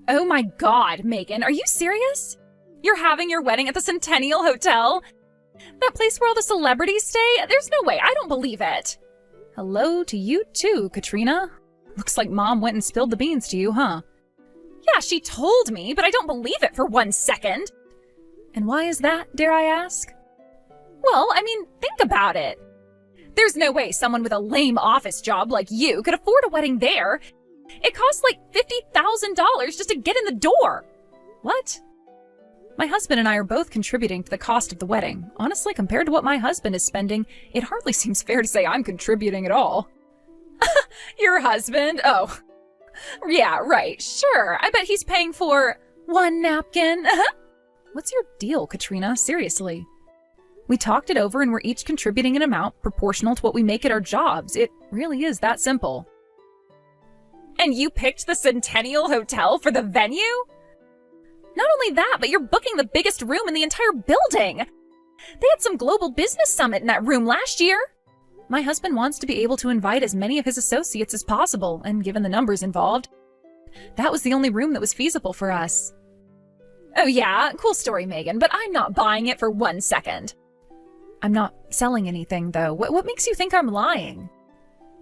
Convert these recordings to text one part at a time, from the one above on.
Oh my God, Megan, are you serious? You're having your wedding at the Centennial Hotel? That place where all the celebrities stay? There's no way, I don't believe it. Hello to you too, Katrina. Looks like Mom went and spilled the beans to you, huh? Yeah, she told me, but I don't believe it for 1 second. And why is that, dare I ask? Well, I mean, think about it. There's no way someone with a lame office job like you could afford a wedding there. It costs like $50,000 just to get in the door. What? My husband and I are both contributing to the cost of the wedding. Honestly, compared to what my husband is spending, it hardly seems fair to say I'm contributing at all. Your husband? Oh. Yeah, right, sure. I bet he's paying for 1 napkin. What's your deal, Katrina? Seriously. We talked it over and we're each contributing an amount proportional to what we make at our jobs. It really is that simple. And you picked the Centennial Hotel for the venue? Not only that, but you're booking the biggest room in the entire building. They had some global business summit in that room last year. My husband wants to be able to invite as many of his associates as possible, and given the numbers involved, that was the only room that was feasible for us. Oh yeah, cool story, Megan, but I'm not buying it for 1 second. I'm not selling anything, though. What makes you think I'm lying?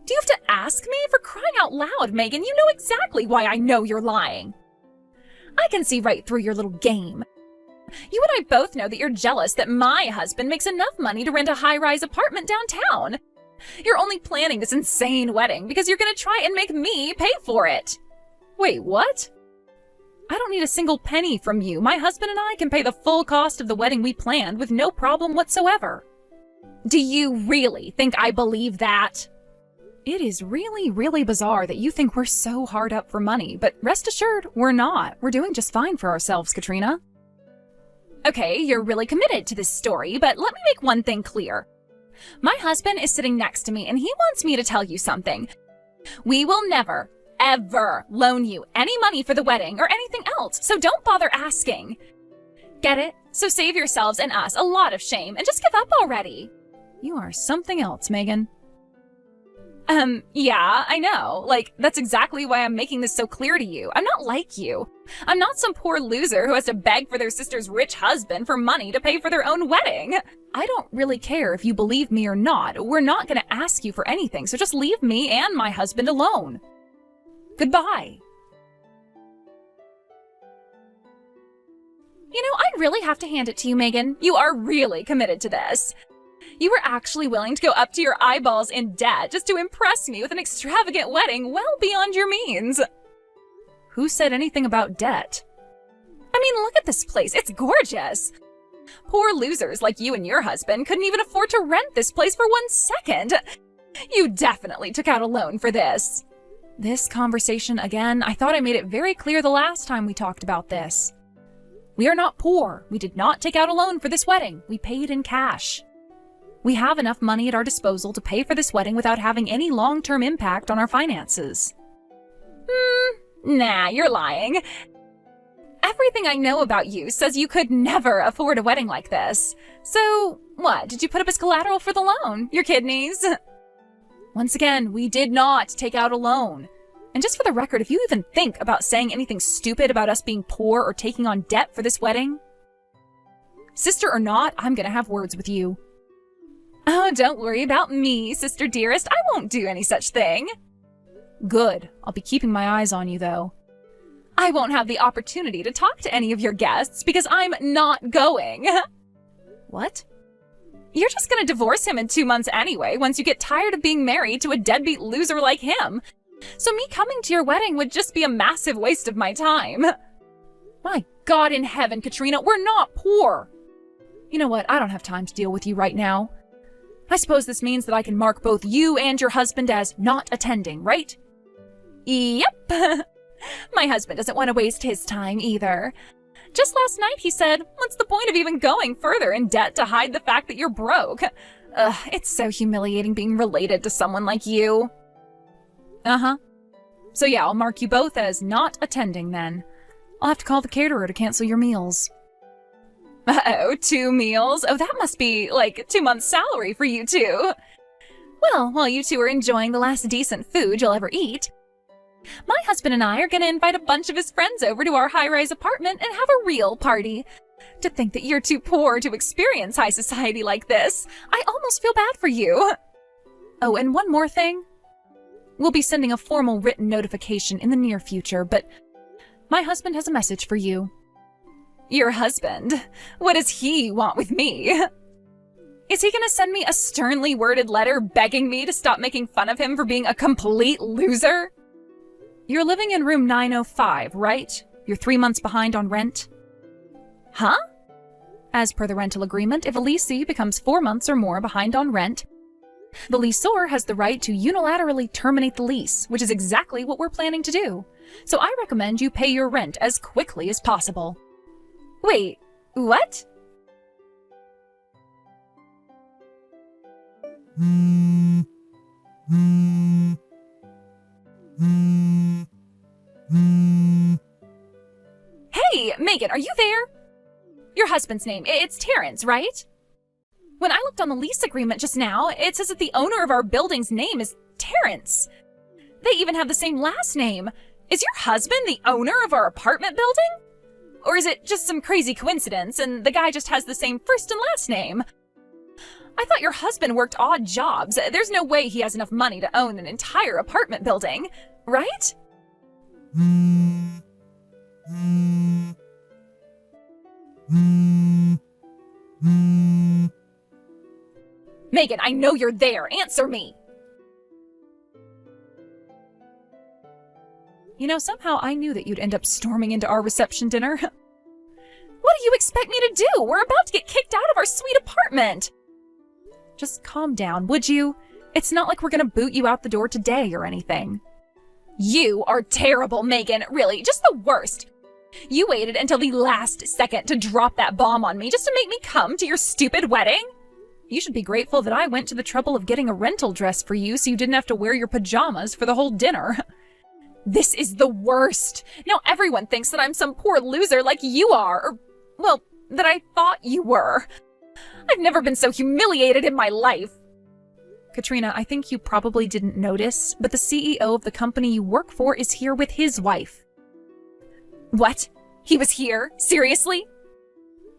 Do you have to ask me? For crying out loud, Megan, you know exactly why I know you're lying. I can see right through your little game. You and I both know that you're jealous that my husband makes enough money to rent a high-rise apartment downtown. You're only planning this insane wedding because you're going to try and make me pay for it. Wait, what? I don't need a single penny from you. My husband and I can pay the full cost of the wedding we planned with no problem whatsoever. Do you really think I believe that? It is really, really bizarre that you think we're so hard up for money, but rest assured, we're not. We're doing just fine for ourselves, Katrina. Okay, you're really committed to this story, but let me make one thing clear. My husband is sitting next to me, and he wants me to tell you something. We will never, ever loan you any money for the wedding or anything else, so don't bother asking. Get it? So save yourselves and us a lot of shame, and just give up already. You are something else, Megan. Yeah, I know. Like, that's exactly why I'm making this so clear to you. I'm not like you. I'm not some poor loser who has to beg for their sister's rich husband for money to pay for their own wedding. I don't really care if you believe me or not. We're not going to ask you for anything, so just leave me and my husband alone. Goodbye. You know, I really have to hand it to you, Megan. You are really committed to this. You were actually willing to go up to your eyeballs in debt just to impress me with an extravagant wedding well beyond your means. Who said anything about debt? I mean, look at this place. It's gorgeous. Poor losers like you and your husband couldn't even afford to rent this place for 1 second. You definitely took out a loan for this. This conversation again, I thought I made it very clear the last time we talked about this. We are not poor. We did not take out a loan for this wedding. We paid in cash. We have enough money at our disposal to pay for this wedding without having any long-term impact on our finances. Nah, you're lying. Everything I know about you says you could never afford a wedding like this. So, what, did you put up as collateral for the loan? Your kidneys? Once again, we did not take out a loan. And just for the record, if you even think about saying anything stupid about us being poor or taking on debt for this wedding, sister or not, I'm gonna have words with you. Oh, don't worry about me, sister dearest. I won't do any such thing. Good. I'll be keeping my eyes on you, though. I won't have the opportunity to talk to any of your guests because I'm not going. What? You're just gonna divorce him in 2 months anyway, once you get tired of being married to a deadbeat loser like him. So me coming to your wedding would just be a massive waste of my time. My God in heaven, Katrina, we're not poor. You know what? I don't have time to deal with you right now. I suppose this means that I can mark both you and your husband as not attending, right? Yep. My husband doesn't want to waste his time either. Just last night he said, what's the point of even going further in debt to hide the fact that you're broke? Ugh, it's so humiliating being related to someone like you. Uh-huh. So yeah, I'll mark you both as not attending then. I'll have to call the caterer to cancel your meals. Uh-oh, 2 meals? Oh, that must be like 2 months' salary for you two. Well, while you two are enjoying the last decent food you'll ever eat, My husband and I are gonna invite a bunch of his friends over to our high-rise apartment and have a real party. To think that you're too poor to experience high society like this, I almost feel bad for you. Oh, and one more thing. We'll be sending a formal written notification in the near future, but my husband has a message for you. Your husband? What does he want with me? Is he gonna send me a sternly worded letter begging me to stop making fun of him for being a complete loser? You're living in room 905, right? You're 3 months behind on rent? Huh? As per the rental agreement, if a leasee becomes 4 months or more behind on rent, the lessor has the right to unilaterally terminate the lease, which is exactly what we're planning to do. So I recommend you pay your rent as quickly as possible. Wait, what? Hey, Megan, are you there? Your husband's name, it's Terrence, right? When I looked on the lease agreement just now, it says that the owner of our building's name is Terrence. They even have the same last name. Is your husband the owner of our apartment building? Or is it just some crazy coincidence and the guy just has the same first and last name? I thought your husband worked odd jobs. There's no way he has enough money to own an entire apartment building, right? Megan, I know you're there. Answer me. You know, somehow I knew that you'd end up storming into our reception dinner. What do you expect me to do? We're about to get kicked out of our sweet apartment. Just calm down, would you? It's not like we're gonna boot you out the door today or anything. You are terrible, Megan. Really, just the worst. You waited until the last second to drop that bomb on me just to make me come to your stupid wedding? You should be grateful that I went to the trouble of getting a rental dress for you so you didn't have to wear your pajamas for the whole dinner. This is the worst. Now everyone thinks that I'm some poor loser like you are, or, well, that I thought you were. I've never been so humiliated in my life. Katrina, I think you probably didn't notice, but the CEO of the company you work for is here with his wife. What? He was here? Seriously?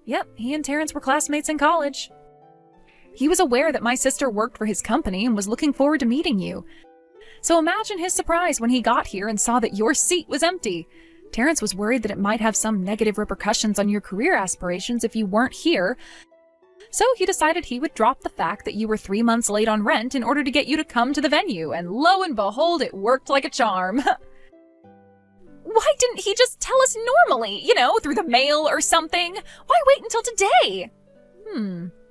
Yep, he and Terrence were classmates in college. He was aware that my sister worked for his company and was looking forward to meeting you. So imagine his surprise when he got here and saw that your seat was empty. Terrence was worried that it might have some negative repercussions on your career aspirations if you weren't here. So he decided he would drop the fact that you were 3 months late on rent in order to get you to come to the venue, and lo and behold, it worked like a charm. Why didn't he just tell us normally, through the mail or something? Why wait until today?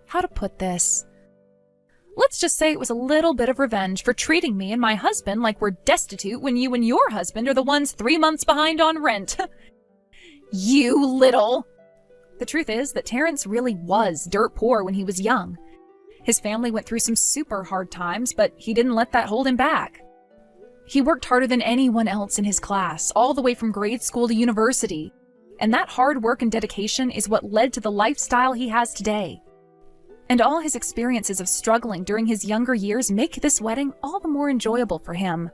How to put this? Let's just say it was a little bit of revenge for treating me and my husband like we're destitute when you and your husband are the ones 3 months behind on rent. You little... The truth is that Terrence really was dirt poor when he was young. His family went through some super hard times, but he didn't let that hold him back. He worked harder than anyone else in his class, all the way from grade school to university. And that hard work and dedication is what led to the lifestyle he has today. And all his experiences of struggling during his younger years make this wedding all the more enjoyable for him.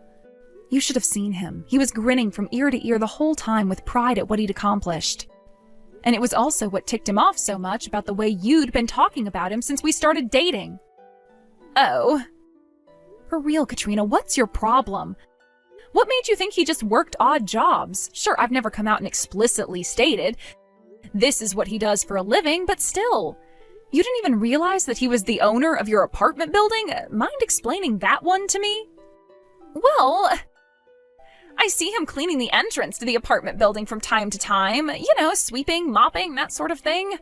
You should have seen him. He was grinning from ear to ear the whole time with pride at what he'd accomplished. And it was also what ticked him off so much about the way you'd been talking about him since we started dating. Oh. For real, Katrina, what's your problem? What made you think he just worked odd jobs? Sure, I've never come out and explicitly stated this is what he does for a living, but still. You didn't even realize that he was the owner of your apartment building? Mind explaining that one to me? Well, I see him cleaning the entrance to the apartment building from time to time. Sweeping, mopping, that sort of thing.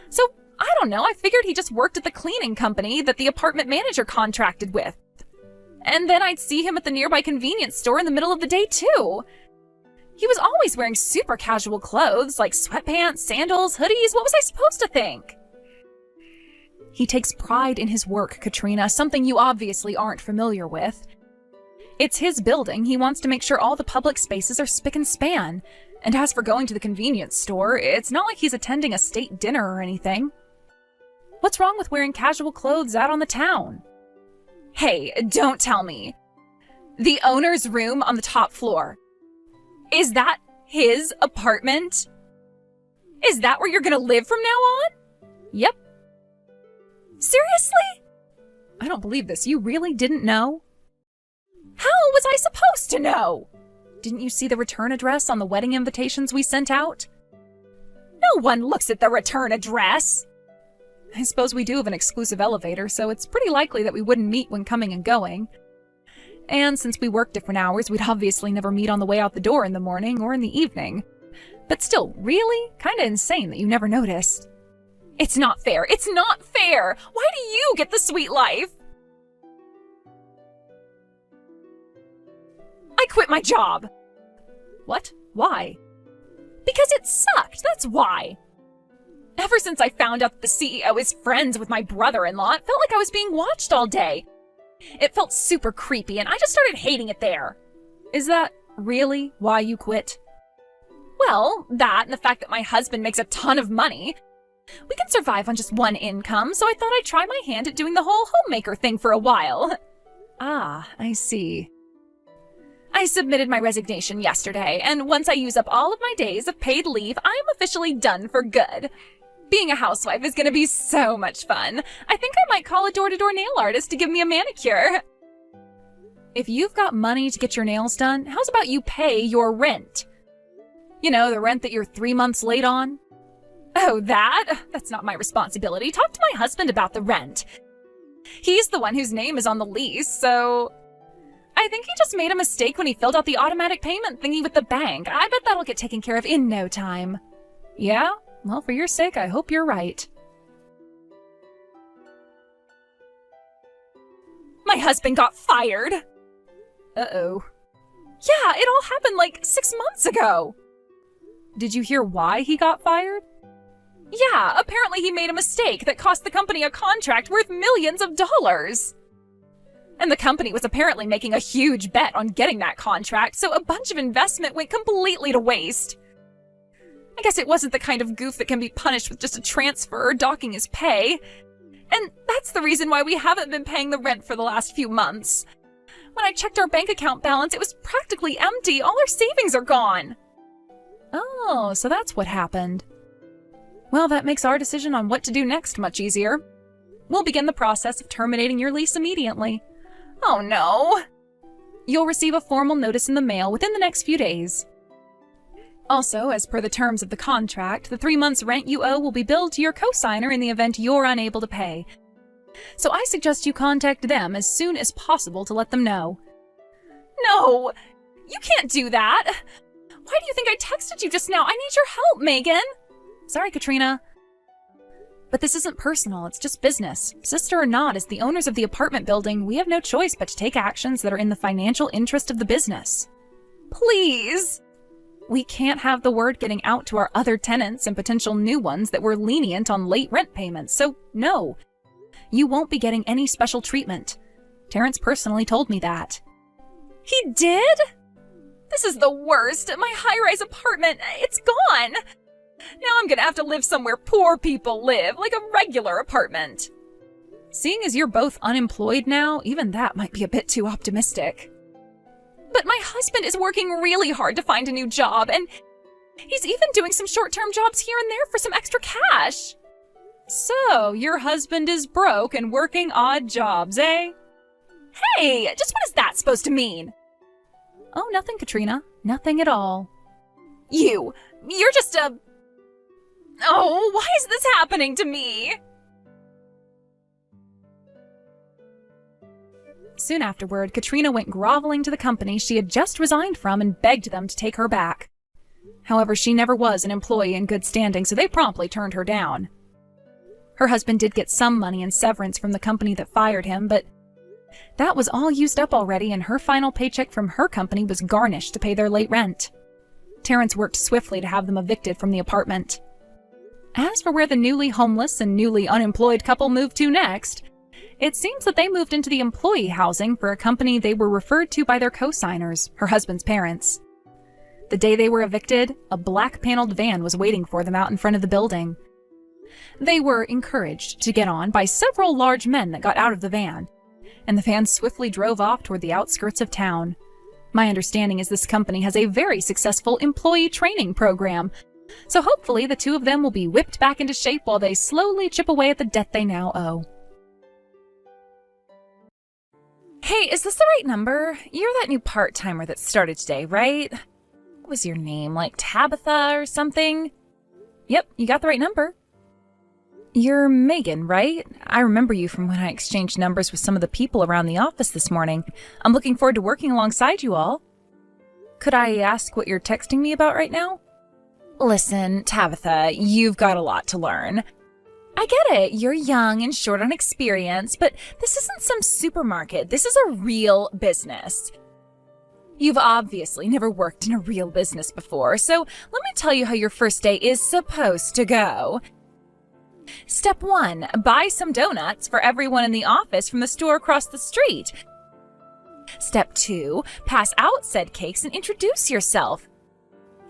So, I don't know, I figured he just worked at the cleaning company that the apartment manager contracted with. And then I'd see him at the nearby convenience store in the middle of the day, too. He was always wearing super casual clothes, like sweatpants, sandals, hoodies. What was I supposed to think? He takes pride in his work, Katrina, something you obviously aren't familiar with. It's his building. He wants to make sure all the public spaces are spick and span. And as for going to the convenience store, it's not like he's attending a state dinner or anything. What's wrong with wearing casual clothes out on the town? Hey, don't tell me. The owner's room on the top floor. Is that his apartment? Is that where you're gonna live from now on? Yep. Seriously? I don't believe this. You really didn't know? How was I supposed to know? Didn't you see the return address on the wedding invitations we sent out? No one looks at the return address. I suppose we do have an exclusive elevator, so it's pretty likely that we wouldn't meet when coming and going. And since we work different hours, we'd obviously never meet on the way out the door in the morning or in the evening. But still, really? Kinda insane that you never noticed. It's not fair. It's not fair! Why do you get the sweet life? I quit my job. What? Why? Because it sucked, that's why. Ever since I found out that the CEO is friends with my brother-in-law, it felt like I was being watched all day. It felt super creepy, and I just started hating it there. Is that really why you quit? Well, that and the fact that my husband makes a ton of money. We can survive on just one income, so I thought I'd try my hand at doing the whole homemaker thing for a while. Ah, I see. I submitted my resignation yesterday, and once I use up all of my days of paid leave, I'm officially done for good. Being a housewife is going to be so much fun. I think I might call a door-to-door nail artist to give me a manicure. If you've got money to get your nails done, how's about you pay your rent? You know, the rent that you're 3 months late on? Oh, that's not my responsibility. Talk to my husband about the rent. He's the one whose name is on the lease, so... I think he just made a mistake when he filled out the automatic payment thingy with the bank. I bet that'll get taken care of in no time. Yeah? Well, for your sake, I hope you're right. My husband got fired! Uh-oh. Yeah, it all happened like 6 months ago. Did you hear why he got fired? Yeah, apparently he made a mistake that cost the company a contract worth millions of dollars. And the company was apparently making a huge bet on getting that contract, so a bunch of investment went completely to waste. I guess it wasn't the kind of goof that can be punished with just a transfer or docking his pay. And that's the reason why we haven't been paying the rent for the last few months. When I checked our bank account balance, it was practically empty. All our savings are gone. Oh, so that's what happened. Well, that makes our decision on what to do next much easier. We'll begin the process of terminating your lease immediately. Oh no! You'll receive a formal notice in the mail within the next few days. Also, as per the terms of the contract, the 3 months' rent you owe will be billed to your co-signer in the event you're unable to pay. So I suggest you contact them as soon as possible to let them know. No! You can't do that! Why do you think I texted you just now? I need your help, Megan! Sorry, Katrina. But this isn't personal, it's just business. Sister or not, as the owners of the apartment building, we have no choice but to take actions that are in the financial interest of the business. Please! We can't have the word getting out to our other tenants and potential new ones that we're lenient on late rent payments, so no. You won't be getting any special treatment. Terrence personally told me that. He did? This is the worst. My high-rise apartment, it's gone. Now I'm gonna have to live somewhere poor people live, like a regular apartment. Seeing as you're both unemployed now, even that might be a bit too optimistic. But my husband is working really hard to find a new job, and he's even doing some short-term jobs here and there for some extra cash. So, your husband is broke and working odd jobs, eh? Hey, just what is that supposed to mean? Oh, nothing, Katrina. Nothing at all. You're just a... Oh, why is this happening to me? Soon afterward, Katrina went groveling to the company she had just resigned from and begged them to take her back. However, she never was an employee in good standing, so they promptly turned her down. Her husband did get some money in severance from the company that fired him, but that was all used up already, and her final paycheck from her company was garnished to pay their late rent. Terrence worked swiftly to have them evicted from the apartment. As for where the newly homeless and newly unemployed couple moved to next, it seems that they moved into the employee housing for a company they were referred to by their co-signers, her husband's parents. The day they were evicted, a black-paneled van was waiting for them out in front of the building. They were encouraged to get on by several large men that got out of the van, and the van swiftly drove off toward the outskirts of town. My understanding is this company has a very successful employee training program, so hopefully the two of them will be whipped back into shape while they slowly chip away at the debt they now owe. Hey, is this the right number? You're that new part-timer that started today, right? What was your name, like Tabitha or something? Yep, you got the right number. You're Megan, right? I remember you from when I exchanged numbers with some of the people around the office this morning. I'm looking forward to working alongside you all. Could I ask what you're texting me about right now? Listen, Tabitha, you've got a lot to learn. I get it, you're young and short on experience, but this isn't some supermarket. This is a real business. You've obviously never worked in a real business before, so let me tell you how your first day is supposed to go. Step 1, buy some donuts for everyone in the office from the store across the street. Step 2, pass out said cakes and introduce yourself.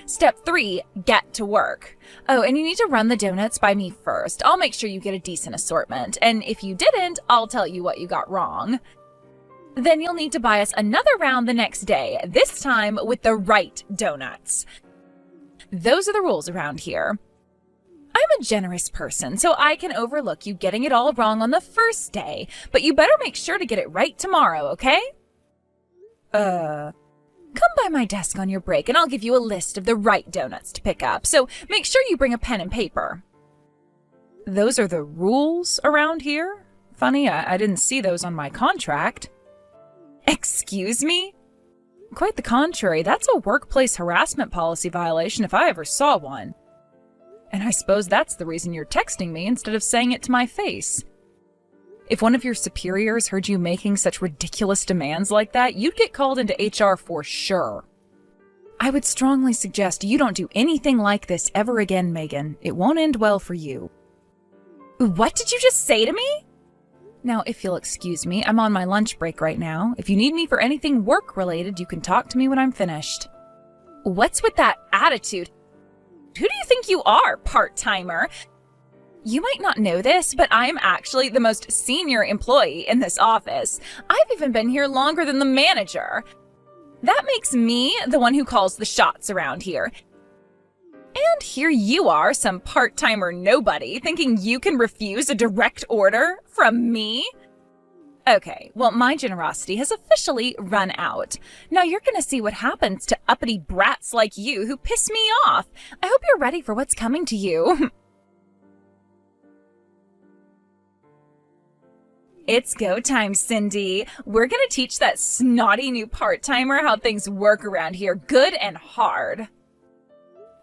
Step 3, get to work. Oh, and you need to run the donuts by me first. I'll make sure you get a decent assortment, and if you didn't, I'll tell you what you got wrong. Then you'll need to buy us another round the next day, this time with the right donuts. Those are the rules around here. I'm a generous person, so I can overlook you getting it all wrong on the first day, but you better make sure to get it right tomorrow, okay? Come by my desk on your break and I'll give you a list of the right donuts to pick up, so make sure you bring a pen and paper. Those are the rules around here? Funny, I didn't see those on my contract. Excuse me? Quite the contrary, that's a workplace harassment policy violation if I ever saw one. And I suppose that's the reason you're texting me instead of saying it to my face. If one of your superiors heard you making such ridiculous demands like that, you'd get called into HR for sure. I would strongly suggest you don't do anything like this ever again, Megan. It won't end well for you. What did you just say to me? Now, if you'll excuse me, I'm on my lunch break right now. If you need me for anything work-related, you can talk to me when I'm finished. What's with that attitude? Who do you think you are, part-timer? You might not know this, but I'm actually the most senior employee in this office. I've even been here longer than the manager. That makes me the one who calls the shots around here. And here you are, some part-timer nobody, thinking you can refuse a direct order from me? Okay, well, my generosity has officially run out. Now you're gonna see what happens to uppity brats like you who piss me off. I hope you're ready for what's coming to you. It's go time, Cindy. We're gonna teach that snotty new part-timer how things work around here, good and hard.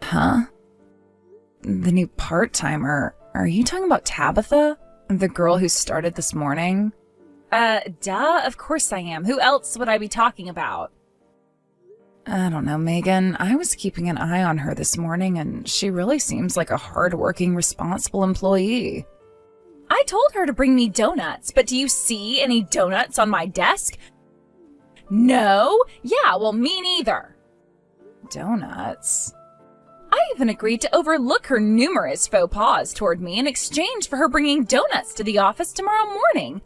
Huh? The new part-timer? Are you talking about Tabitha? The girl who started this morning? Duh, of course I am. Who else would I be talking about? I don't know, Megan. I was keeping an eye on her this morning, and she really seems like a hard-working, responsible employee. I told her to bring me donuts, but do you see any donuts on my desk? No? Yeah, well, me neither. Donuts? I even agreed to overlook her numerous faux pas toward me in exchange for her bringing donuts to the office tomorrow morning.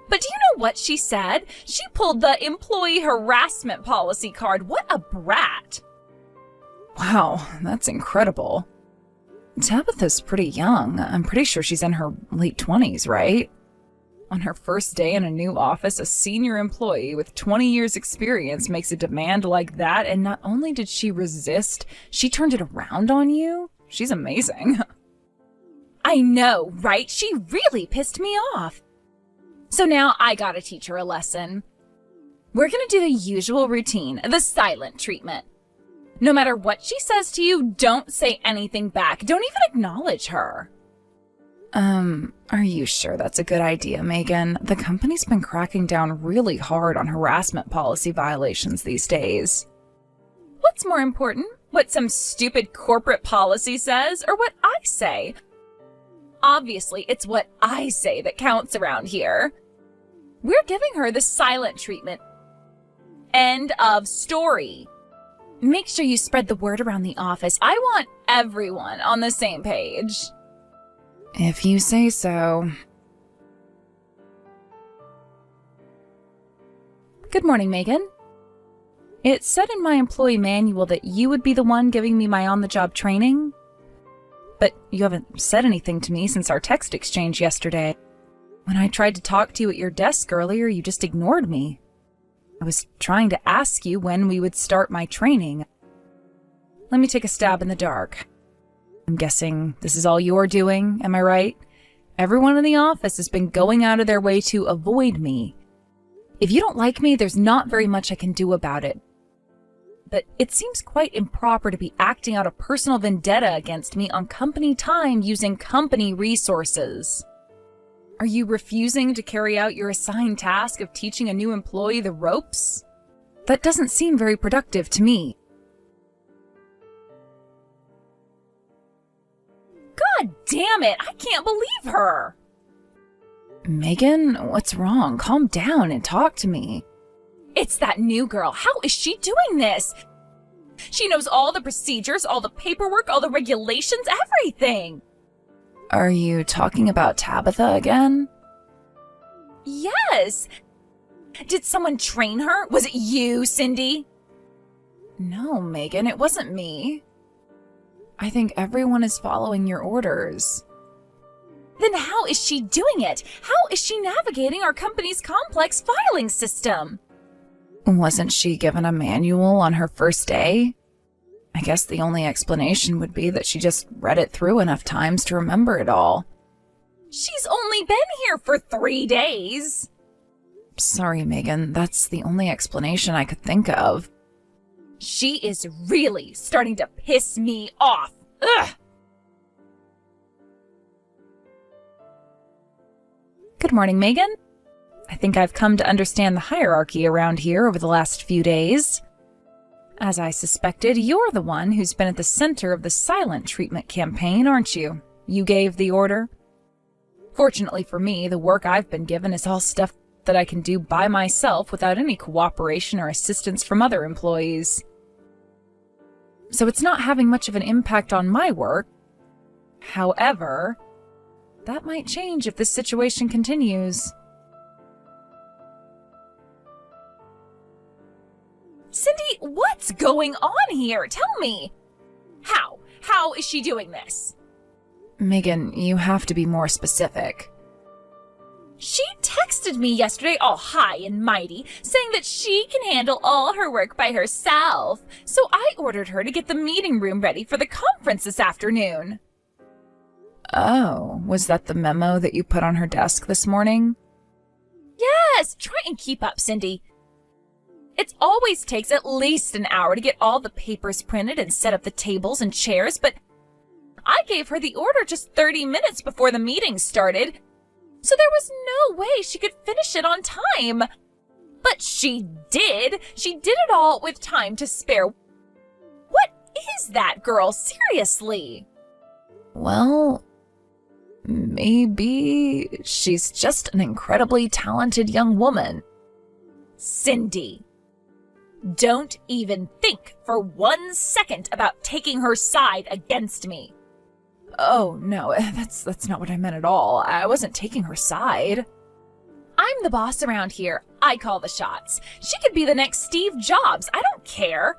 But do you know what she said? She pulled the employee harassment policy card. What a brat. Wow, that's incredible. Tabitha's pretty young. I'm pretty sure she's in her late 20s, right? On her first day in a new office, a senior employee with 20 years experience makes a demand like that, and not only did she resist, she turned it around on you? She's amazing. I know, right? She really pissed me off. So now I gotta teach her a lesson. We're gonna do the usual routine, the silent treatment. No matter what she says to you, don't say anything back. Don't even acknowledge her. Are you sure that's a good idea, Megan? The company's been cracking down really hard on harassment policy violations these days. What's more important? What some stupid corporate policy says, or what I say? Obviously, it's what I say that counts around here. We're giving her the silent treatment. End of story. Make sure you spread the word around the office. I want everyone on the same page. If you say so. Good morning, Megan. It said in my employee manual that you would be the one giving me my on-the-job training, but you haven't said anything to me since our text exchange yesterday. When I tried to talk to you at your desk earlier, you just ignored me. I was trying to ask you when we would start my training. Let me take a stab in the dark. I'm guessing this is all you're doing, am I right? Everyone in the office has been going out of their way to avoid me. If you don't like me, there's not very much I can do about it. But it seems quite improper to be acting out a personal vendetta against me on company time using company resources. Are you refusing to carry out your assigned task of teaching a new employee the ropes? That doesn't seem very productive to me. God damn it! I can't believe her! Megan, what's wrong? Calm down and talk to me. It's that new girl. How is she doing this? She knows all the procedures, all the paperwork, all the regulations, everything. Are you talking about Tabitha again? Yes. Did someone train her? Was it you, Cindy? No, Megan, it wasn't me. I think everyone is following your orders. Then how is she doing it? How is she navigating our company's complex filing system? Wasn't she given a manual on her first day? I guess the only explanation would be that she just read it through enough times to remember it all. She's only been here for 3 days. Sorry, Megan, that's the only explanation I could think of. She is really starting to piss me off. Ugh! Good morning, Megan. I think I've come to understand the hierarchy around here over the last few days. As I suspected, you're the one who's been at the center of the silent treatment campaign, aren't you? You gave the order. Fortunately for me, the work I've been given is all stuff that I can do by myself without any cooperation or assistance from other employees. So it's not having much of an impact on my work. However, that might change if this situation continues. Cindy, what's going on here? Tell me. How? How is she doing this? Megan, you have to be more specific. She texted me yesterday all high and mighty, saying that she can handle all her work by herself. So I ordered her to get the meeting room ready for the conference this afternoon. Oh, was that the memo that you put on her desk this morning? Yes, try and keep up, Cindy. It always takes at least an hour to get all the papers printed and set up the tables and chairs, but I gave her the order just 30 minutes before the meeting started, so there was no way she could finish it on time. But she did. She did it all with time to spare. What is that girl, seriously? Well, maybe she's just an incredibly talented young woman. Cindy, don't even think for 1 second about taking her side against me. Oh, no, that's not what I meant at all. I wasn't taking her side. I'm the boss around here. I call the shots. She could be the next Steve Jobs. I don't care.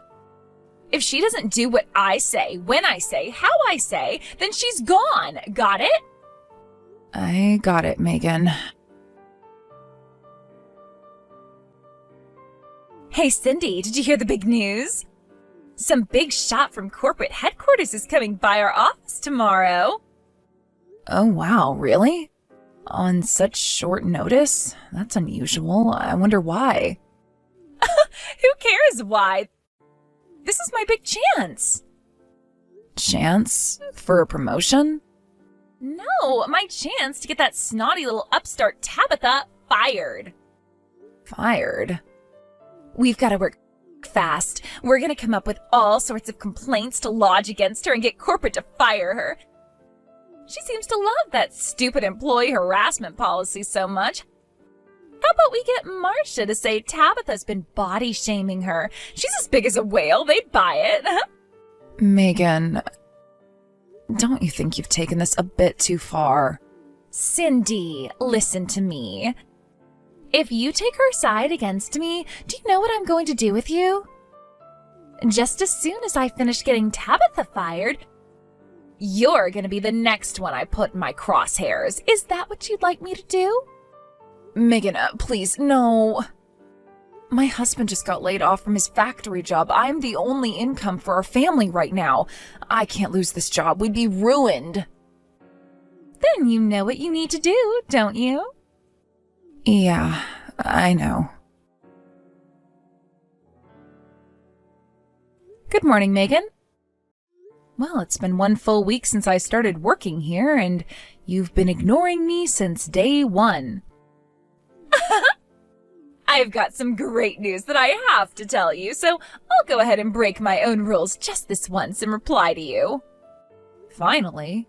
If she doesn't do what I say, when I say, how I say, then she's gone. Got it? I got it, Megan. Hey, Cindy, did you hear the big news? Some big shot from corporate headquarters is coming by our office tomorrow. Oh, wow, really? On such short notice? That's unusual. I wonder why. Who cares why? This is my big chance. Chance? For a promotion? No, my chance to get that snotty little upstart Tabitha fired. Fired? We've got to work fast. We're going to come up with all sorts of complaints to lodge against her and get corporate to fire her. She seems to love that stupid employee harassment policy so much. How about we get Marcia to say Tabitha's been body shaming her? She's as big as a whale. They'd buy it. Megan, don't you think you've taken this a bit too far? Cindy, listen to me. If you take her side against me, do you know what I'm going to do with you? Just as soon as I finish getting Tabitha fired, you're going to be the next one I put in my crosshairs. Is that what you'd like me to do? Megan, please, no. My husband just got laid off from his factory job. I'm the only income for our family right now. I can't lose this job. We'd be ruined. Then you know what you need to do, don't you? Yeah, I know. Good morning, Megan. Well, it's been 1 full week since I started working here, and you've been ignoring me since day 1. I've got some great news that I have to tell you, so I'll go ahead and break my own rules just this once and reply to you. Finally.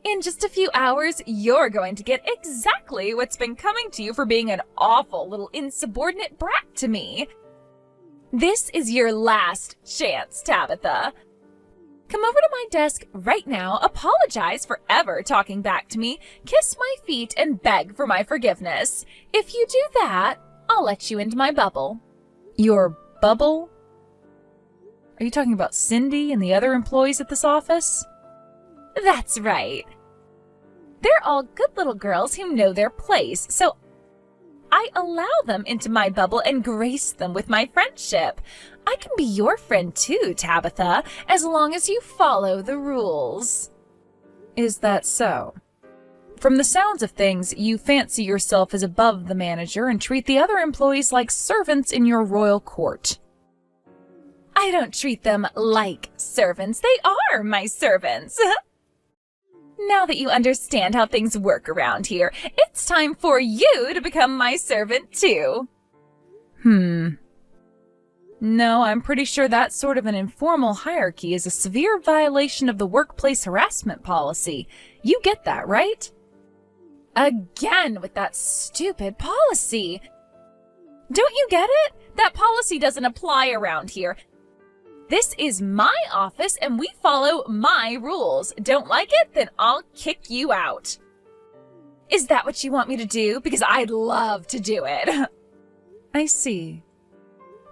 In just a few hours, you're going to get exactly what's been coming to you for being an awful little insubordinate brat to me. This is your last chance, Tabitha. Come over to my desk right now, apologize for ever talking back to me, kiss my feet, and beg for my forgiveness. If you do that, I'll let you into my bubble. Your bubble? Are you talking about Cindy and the other employees at this office? That's right. They're all good little girls who know their place, so I allow them into my bubble and grace them with my friendship. I can be your friend too, Tabitha, as long as you follow the rules. Is that so? From the sounds of things, you fancy yourself as above the manager and treat the other employees like servants in your royal court. I don't treat them like servants. They are my servants. Now that you understand how things work around here, it's time for you to become my servant too. No, I'm pretty sure that sort of an informal hierarchy is a severe violation of the workplace harassment policy. You get that, right? Again with that stupid policy. Don't you get it? That policy doesn't apply around here. This is my office and we follow my rules. Don't like it? Then I'll kick you out. Is that what you want me to do? Because I'd love to do it. I see.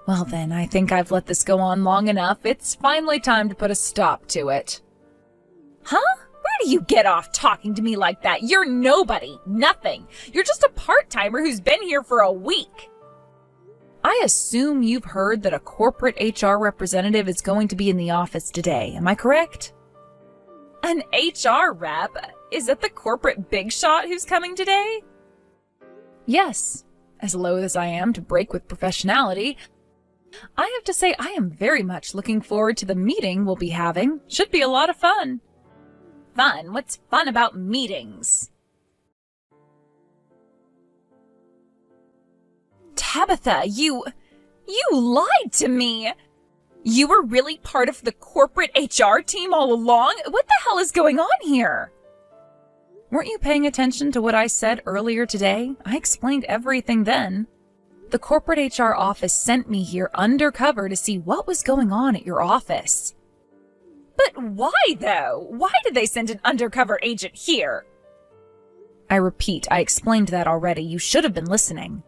Well then, I think I've let this go on long enough. It's finally time to put a stop to it. Huh? Where do you get off talking to me like that? You're nobody. Nothing. You're just a part-timer who's been here for a week. I assume you've heard that a corporate HR representative is going to be in the office today. Am I correct? An HR rep? Is that the corporate big shot who's coming today? Yes. As loath as I am to break with professionality, I have to say I am very much looking forward to the meeting we'll be having. Should be a lot of fun. Fun? What's fun about meetings? Tabitha, you lied to me. You were really part of the corporate HR team all along? What the hell is going on here? Weren't you paying attention to what I said earlier today? I explained everything then. The corporate HR office sent me here undercover to see what was going on at your office. But why, though? Why did they send an undercover agent here? I repeat, I explained that already. You should have been listening.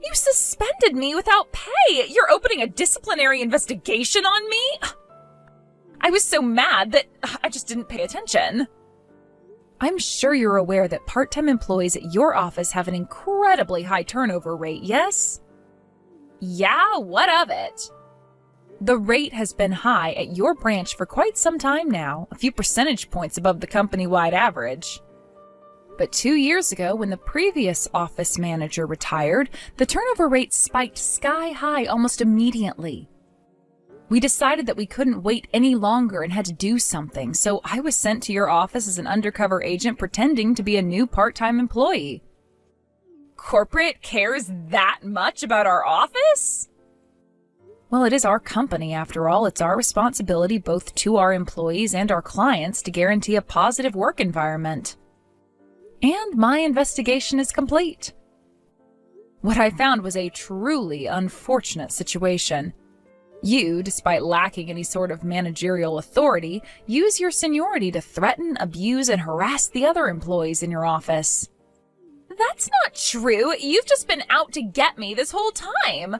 You suspended me without pay. You're opening a disciplinary investigation on me? I was so mad that I just didn't pay attention. I'm sure you're aware that part-time employees at your office have an incredibly high turnover rate, yes? Yeah, what of it? The rate has been high at your branch for quite some time now, a few percentage points above the company-wide average. But 2 years ago, when the previous office manager retired, the turnover rate spiked sky high almost immediately. We decided that we couldn't wait any longer and had to do something, so I was sent to your office as an undercover agent pretending to be a new part-time employee. Corporate cares that much about our office? Well, it is our company, after all. It's our responsibility both to our employees and our clients to guarantee a positive work environment. And my investigation is complete. What I found was a truly unfortunate situation. You, despite lacking any sort of managerial authority, use your seniority to threaten, abuse, and harass the other employees in your office. That's not true. You've just been out to get me this whole time.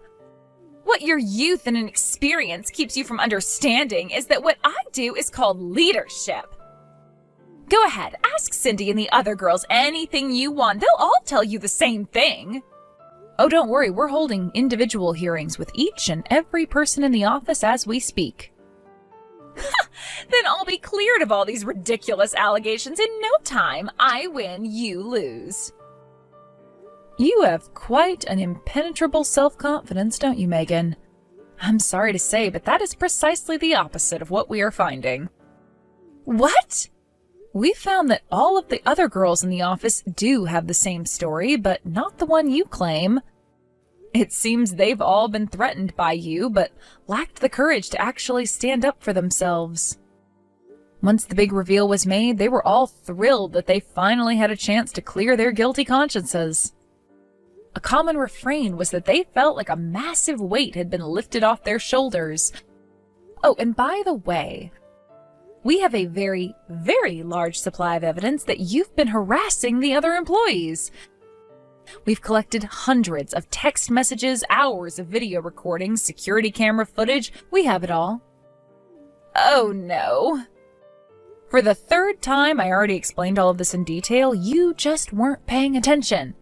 What your youth and inexperience keeps you from understanding is that what I do is called leadership. Go ahead, ask Cindy and the other girls anything you want. They'll all tell you the same thing. Oh, don't worry, we're holding individual hearings with each and every person in the office as we speak. Then I'll be cleared of all these ridiculous allegations in no time. I win, you lose. You have quite an impenetrable self-confidence, don't you, Megan? I'm sorry to say, but that is precisely the opposite of what we are finding. What? We found that all of the other girls in the office do have the same story, but not the one you claim. It seems they've all been threatened by you, but lacked the courage to actually stand up for themselves. Once the big reveal was made, they were all thrilled that they finally had a chance to clear their guilty consciences. A common refrain was that they felt like a massive weight had been lifted off their shoulders. Oh, and by the way, we have a very, very large supply of evidence that you've been harassing the other employees. We've collected hundreds of text messages, hours of video recordings, security camera footage. We have it all. Oh no. For the third time, I already explained all of this in detail. You just weren't paying attention.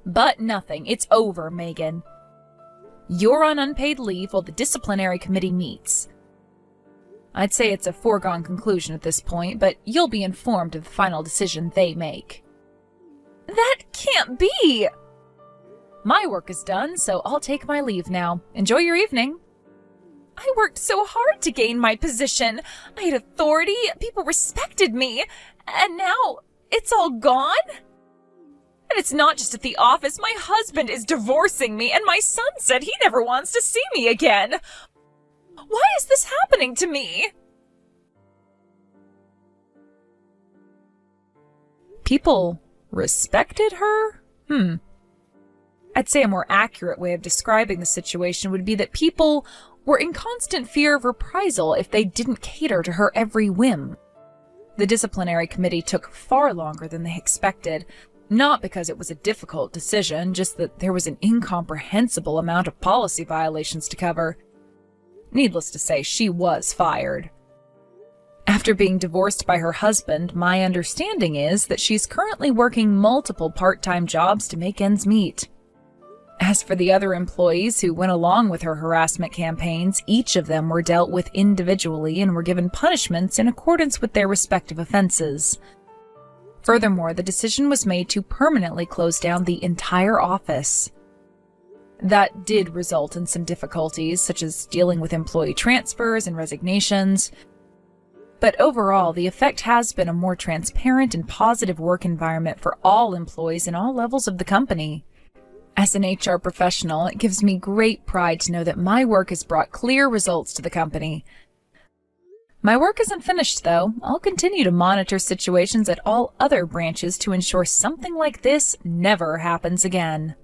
But nothing. It's over, Megan. You're on unpaid leave while the disciplinary committee meets. I'd say it's a foregone conclusion at this point, but you'll be informed of the final decision they make. That can't be! My work is done, so I'll take my leave now. Enjoy your evening. I worked so hard to gain my position. I had authority, people respected me, and now it's all gone? And it's not just at the office. My husband is divorcing me, and my son said he never wants to see me again. Why is this happening to me? People respected her? I'd say a more accurate way of describing the situation would be that people were in constant fear of reprisal if they didn't cater to her every whim. The disciplinary committee took far longer than they expected, not because it was a difficult decision, just that there was an incomprehensible amount of policy violations to cover. Needless to say, she was fired. After being divorced by her husband, my understanding is that she's currently working multiple part-time jobs to make ends meet. As for the other employees who went along with her harassment campaigns, each of them were dealt with individually and were given punishments in accordance with their respective offenses. Furthermore, the decision was made to permanently close down the entire office. That did result in some difficulties, such as dealing with employee transfers and resignations. But overall, the effect has been a more transparent and positive work environment for all employees in all levels of the company. As an HR professional, it gives me great pride to know that my work has brought clear results to the company. My work isn't finished, though. I'll continue to monitor situations at all other branches to ensure something like this never happens again.